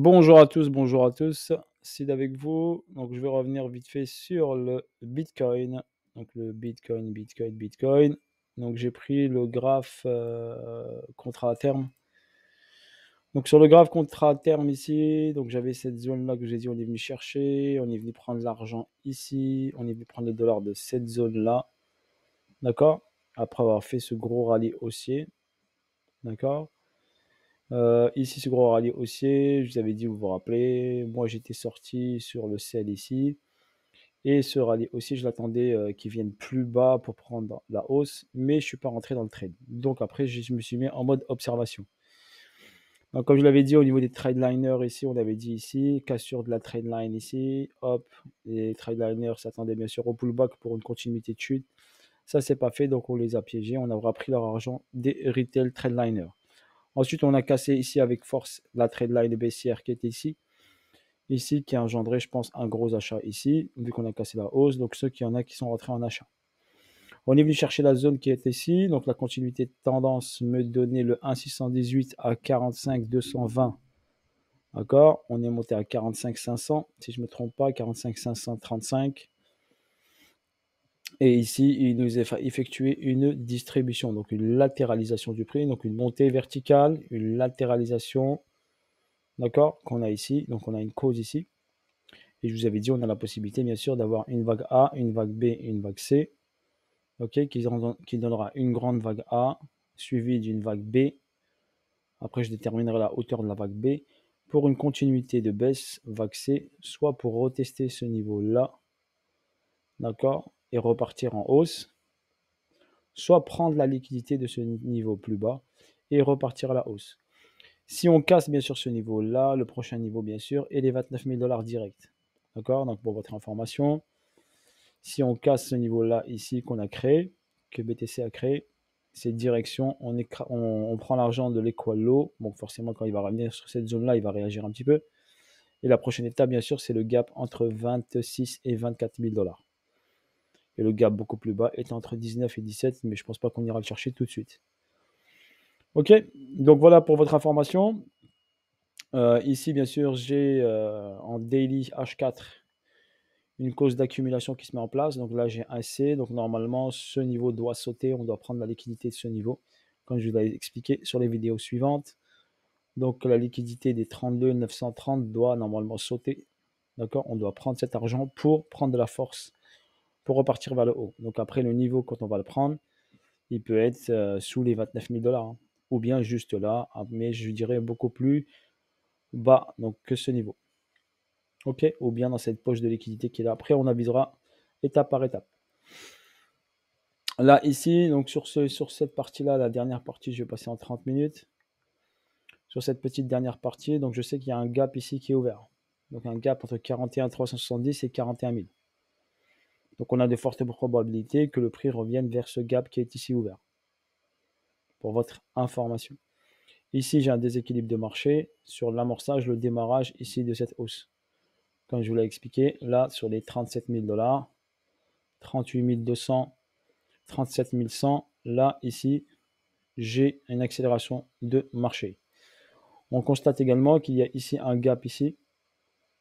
Bonjour à tous, Sid avec vous. Donc je vais revenir vite fait sur le Bitcoin. Donc le Bitcoin. Donc j'ai pris le graphe contrat à terme. Donc sur le graphe contrat à terme ici, donc j'avais cette zone-là que j'ai dit on est venu chercher, on est venu prendre l'argent ici, on est venu prendre les dollars de cette zone-là, d'accord? Après avoir fait ce gros rallye haussier, d'accord? Ici, ce gros rallye haussier, je vous avais dit, vous vous rappelez, moi j'étais sorti sur le sell ici. Et ce rallye haussier, je l'attendais qu'il vienne plus bas pour prendre la hausse, mais je ne suis pas rentré dans le trade. Donc après, je me suis mis en mode observation. Donc, comme je l'avais dit au niveau des trade liners ici, on avait dit ici, cassure de la trade line ici, hop, les trade liners s'attendaient bien sûr au pullback pour une continuité de chute. Ça, c'est pas fait, donc on les a piégés, on aura pris leur argent des retail trade liners. Ensuite, on a cassé ici avec force la trade line baissière qui était ici, qui a engendré, je pense, un gros achat ici, vu qu'on a cassé la hausse. Donc, ceux qui en a qui sont rentrés en achat. On est venu chercher la zone qui est ici. Donc, la continuité de tendance me donnait le 1,618 à 45,220. D'accord? On est monté à 45,500, si je ne me trompe pas, 45,535. Et ici, il nous a effectué une distribution, donc une latéralisation du prix, donc une montée verticale, une latéralisation, d'accord, qu'on a ici. Donc, on a une cause ici. Et je vous avais dit, on a la possibilité, bien sûr, d'avoir une vague A, une vague B et une vague C, ok, qui donnera une grande vague A, suivie d'une vague B. Après, je déterminerai la hauteur de la vague B pour une continuité de baisse, vague C, soit pour retester ce niveau-là, d'accord, et repartir en hausse, soit prendre la liquidité de ce niveau plus bas et repartir à la hausse. Si on casse bien sûr ce niveau-là, le prochain niveau bien sûr est les 29 000 $ directs. D'accord? Donc pour votre information, si on casse ce niveau-là ici qu'on a créé, que BTC a créé, c'est direction, on prend l'argent de l'équal low. Bon, forcément, quand il va revenir sur cette zone-là, il va réagir un petit peu. Et la prochaine étape, bien sûr, c'est le gap entre 26 et 24 000 $. Et le gap beaucoup plus bas est entre 19 et 17, mais je ne pense pas qu'on ira le chercher tout de suite. Ok, donc voilà pour votre information. Ici, bien sûr, j'ai en daily H4 une cause d'accumulation qui se met en place. Donc là, j'ai un C. Donc normalement, ce niveau doit sauter. On doit prendre la liquidité de ce niveau, comme je vous l'ai expliqué sur les vidéos suivantes. Donc la liquidité des 32 930 doit normalement sauter. D'accord? On doit prendre cet argent pour prendre de la force, pour repartir vers le haut. Donc après, le niveau, quand on va le prendre, il peut être sous les 29 000 $, hein, ou bien juste là, mais je dirais beaucoup plus bas donc, que ce niveau. Ok, ou bien dans cette poche de liquidité qui est là. Après, on avisera étape par étape. Là, ici, donc sur cette partie-là, la dernière partie, je vais passer en 30 minutes. Sur cette petite dernière partie, donc je sais qu'il y a un gap ici qui est ouvert. Donc un gap entre 41 370 et 41 000. Donc on a de fortes probabilités que le prix revienne vers ce gap qui est ici ouvert. Pour votre information. Ici, j'ai un déséquilibre de marché sur l'amorçage, le démarrage ici de cette hausse. Comme je vous l'ai expliqué, là, sur les 37 000 $, 38 200, 37 100, là, ici, j'ai une accélération de marché. On constate également qu'il y a ici un gap ici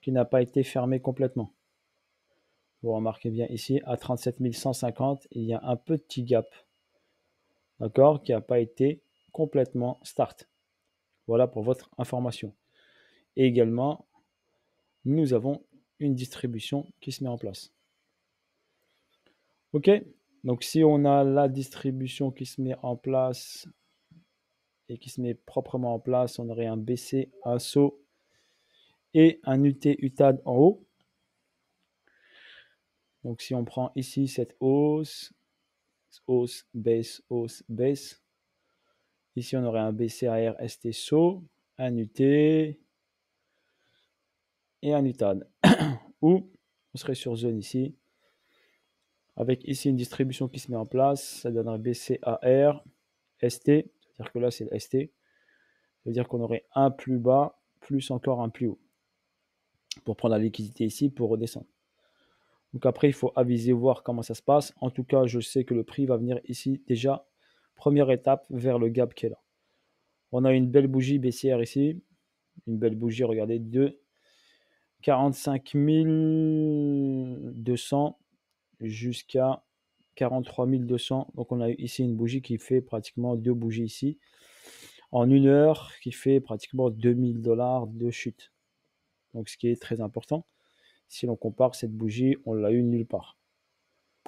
qui n'a pas été fermé complètement. Vous remarquez bien ici, à 37 150, il y a un petit gap, d'accord, qui n'a pas été complètement start. Voilà pour votre information. Et également, nous avons une distribution qui se met en place. Ok, donc si on a la distribution qui se met en place et qui se met proprement en place, on aurait un BC, un saut et un UT UTAD en haut. Donc si on prend ici cette hausse, baisse, ici on aurait un BCAR ST saut, un UT et un UTAD. Ou on serait sur zone ici, avec ici une distribution qui se met en place, ça donnerait BCAR ST, c'est-à-dire que là c'est le ST, ça veut dire qu'on aurait un plus bas, plus encore un plus haut, pour prendre la liquidité ici, pour redescendre. Donc après, il faut aviser, voir comment ça se passe. En tout cas, je sais que le prix va venir ici déjà, première étape, vers le gap qui est là. On a une belle bougie baissière ici, Une belle bougie, regardez, de 45 200 jusqu'à 43 200. Donc on a ici une bougie qui fait pratiquement 2 bougies ici en 1 heure, qui fait pratiquement 2000 $ de chute. Donc ce qui est très important. Si l'on compare cette bougie, on l'a eu nulle part.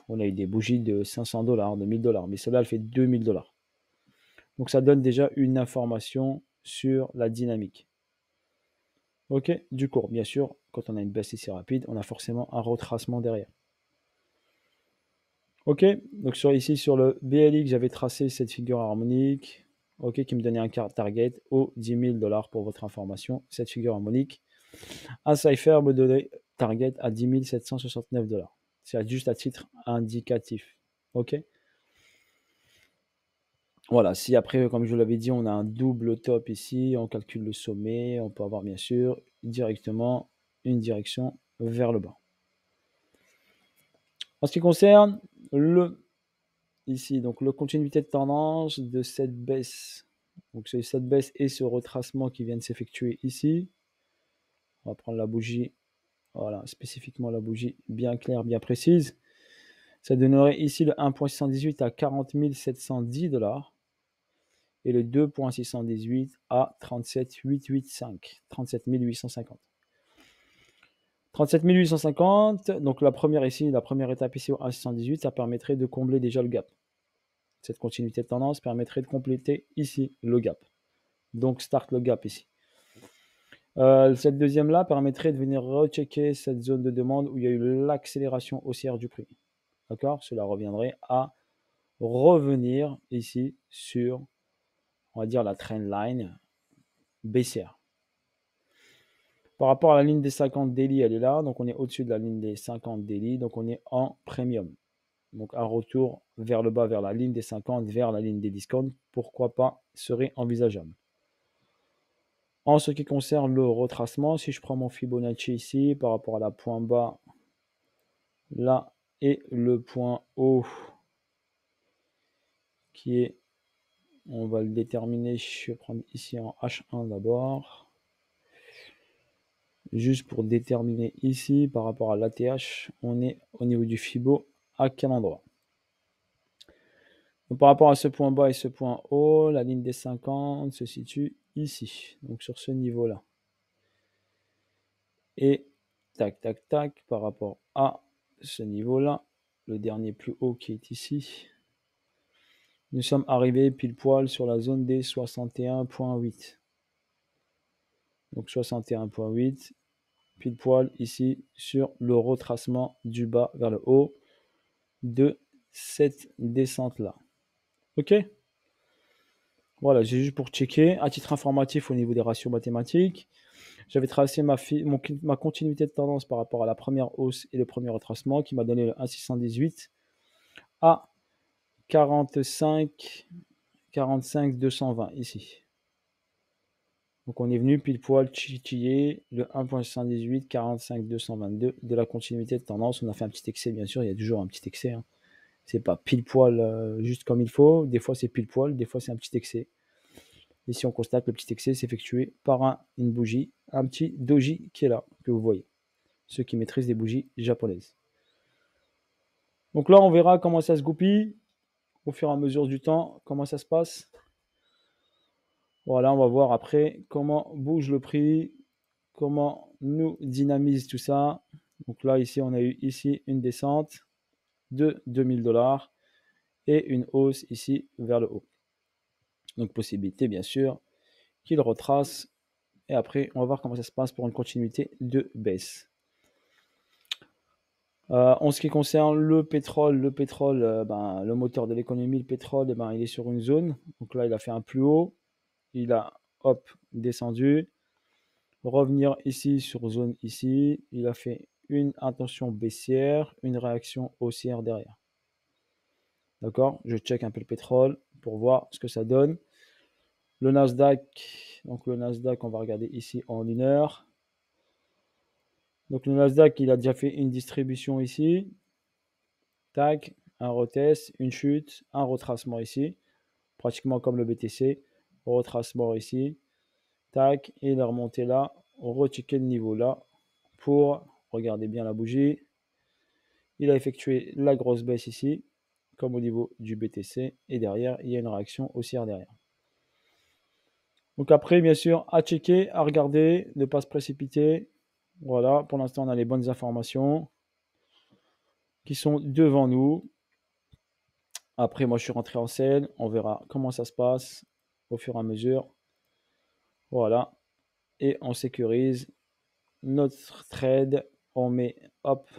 On a eu des bougies de 500 $, de 1000 $, mais celle-là, elle fait 2000 $. Donc ça donne déjà une information sur la dynamique. Ok, du cours, bien sûr, quand on a une baisse ici rapide, on a forcément un retracement derrière. Ok, donc ici sur le BLX, j'avais tracé cette figure harmonique, ok, qui me donnait un target aux 10 000 $ pour votre information, cette figure harmonique. Un Cypher me donnait target à 10 769 $. C'est juste à titre indicatif. Ok. Voilà, si après, comme je vous l'avais dit, on a un double top ici, on calcule le sommet, on peut avoir bien sûr directement une direction vers le bas. En ce qui concerne ici, donc le continuité de tendance de cette baisse, donc c'est cette baisse et ce retracement qui viennent s'effectuer ici. On va prendre la bougie, voilà, spécifiquement la bougie bien claire, bien précise. Ça donnerait ici le 1.618 à 40 710 $. Et le 2.618 à 37,885, 37 850. 37 850, donc la première étape ici au 1,618, ça permettrait de combler déjà le gap. Cette continuité de tendance permettrait de compléter ici le gap. Donc start le gap ici. Cette deuxième-là permettrait de venir rechecker cette zone de demande où il y a eu l'accélération haussière du prix. D'accord? Cela reviendrait à revenir ici sur, on va dire, la trend line baissière. Par rapport à la ligne des 50 daily, elle est là. Donc, on est au-dessus de la ligne des 50 daily. Donc, on est en premium. Donc, un retour vers le bas, vers la ligne des 50, vers la ligne des discounts, pourquoi pas, serait envisageable. En ce qui concerne le retracement, si je prends mon Fibonacci ici, par rapport à la point bas, là, et le point haut, qui est, on va le déterminer, je vais prendre ici en H1 d'abord. Juste pour déterminer ici, par rapport à l'ATH, on est au niveau du Fibo à quel endroit. Donc, par rapport à ce point bas et ce point haut, la ligne des 50 se situe ici, donc sur ce niveau-là. Et tac, tac, tac, par rapport à ce niveau-là, le dernier plus haut qui est ici, nous sommes arrivés pile poil sur la zone des 61,8. Donc 61,8, pile poil ici sur le retracement du bas vers le haut de cette descente-là. Ok? Voilà, j'ai juste pour checker. À titre informatif au niveau des ratios mathématiques, j'avais tracé ma continuité de tendance par rapport à la première hausse et le premier retracement qui m'a donné le 1,618 à 45 220 ici. Donc on est venu pile poil titiller le 1.618 45 222 de la continuité de tendance. On a fait un petit excès, bien sûr, il y a toujours un petit excès. Hein. C'est pas pile poil juste comme il faut. Des fois c'est pile poil, des fois c'est un petit excès. Ici on constate le petit excès s'effectuer par une bougie, un petit doji qui est là, que vous voyez. Ceux qui maîtrisent des bougies japonaises. Donc là on verra comment ça se goupille au fur et à mesure du temps, comment ça se passe. Voilà, on va voir après comment bouge le prix, comment nous dynamise tout ça. Donc là, ici, on a eu ici une descente de 2000 $ et une hausse ici vers le haut. Donc possibilité, bien sûr, qu'il retrace. Et après, on va voir comment ça se passe pour une continuité de baisse. En ce qui concerne le pétrole, le moteur de l'économie, le pétrole, il est sur une zone. Donc là, il a fait un plus haut. Il a, hop, descendu. Revenir ici sur zone ici. Il a fait une intention baissière, une réaction haussière derrière. D'accord? Je check un peu le pétrole pour voir ce que ça donne. Le Nasdaq, donc le Nasdaq, on va regarder ici en 1 heure. Donc le Nasdaq, il a déjà fait une distribution ici. Tac, un retest, une chute, un retracement ici. Pratiquement comme le BTC. Retracement ici. tac, et il est remonté là, rechecker le niveau là, pour, regarder bien la bougie, il a effectué la grosse baisse ici, comme au niveau du BTC, et derrière, il y a une réaction haussière derrière. Donc après, bien sûr, à checker, à regarder, ne pas se précipiter. Voilà, pour l'instant, on a les bonnes informations qui sont devant nous. Après, moi, je suis rentré en scène. On verra comment ça se passe au fur et à mesure. Voilà. Et on sécurise notre trade. On met, hop,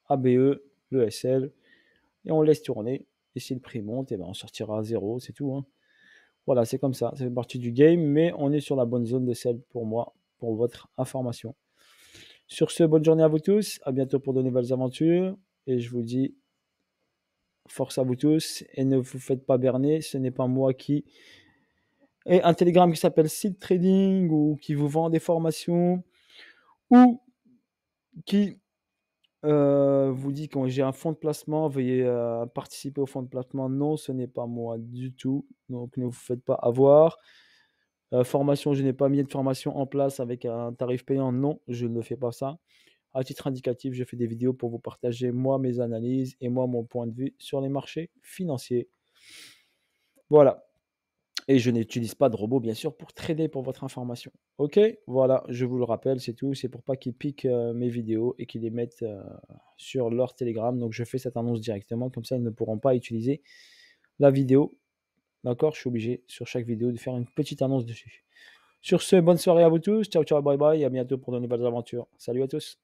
ABE, le SL, et on laisse tourner. Et si le prix monte, et ben on sortira à zéro, c'est tout, hein. Voilà, c'est comme ça fait partie du game, mais on est sur la bonne zone de sell pour moi, pour votre information. Sur ce, bonne journée à vous tous, à bientôt pour de nouvelles aventures, et je vous dis force à vous tous, et ne vous faites pas berner, ce n'est pas moi qui ai un Telegram qui s'appelle Seed Trading, ou qui vous vend des formations, ou qui vous dit que j'ai un fonds de placement, veuillez participer au fonds de placement. Non, ce n'est pas moi du tout, donc ne vous faites pas avoir. Formation, je n'ai pas mis de formation en place avec un tarif payant. Non, je ne fais pas ça. À titre indicatif, je fais des vidéos pour vous partager, moi, mes analyses et moi, mon point de vue sur les marchés financiers. Voilà. Et je n'utilise pas de robot, bien sûr, pour trader, pour votre information. OK? Voilà, je vous le rappelle, c'est tout. C'est pour pas qu'ils piquent mes vidéos et qu'ils les mettent sur leur Telegram. Donc, je fais cette annonce directement. Comme ça, ils ne pourront pas utiliser la vidéo. D'accord? Je suis obligé, sur chaque vidéo, de faire une petite annonce dessus. Sur ce, bonne soirée à vous tous. Ciao, ciao, bye bye. Et à bientôt pour de nouvelles aventures. Salut à tous.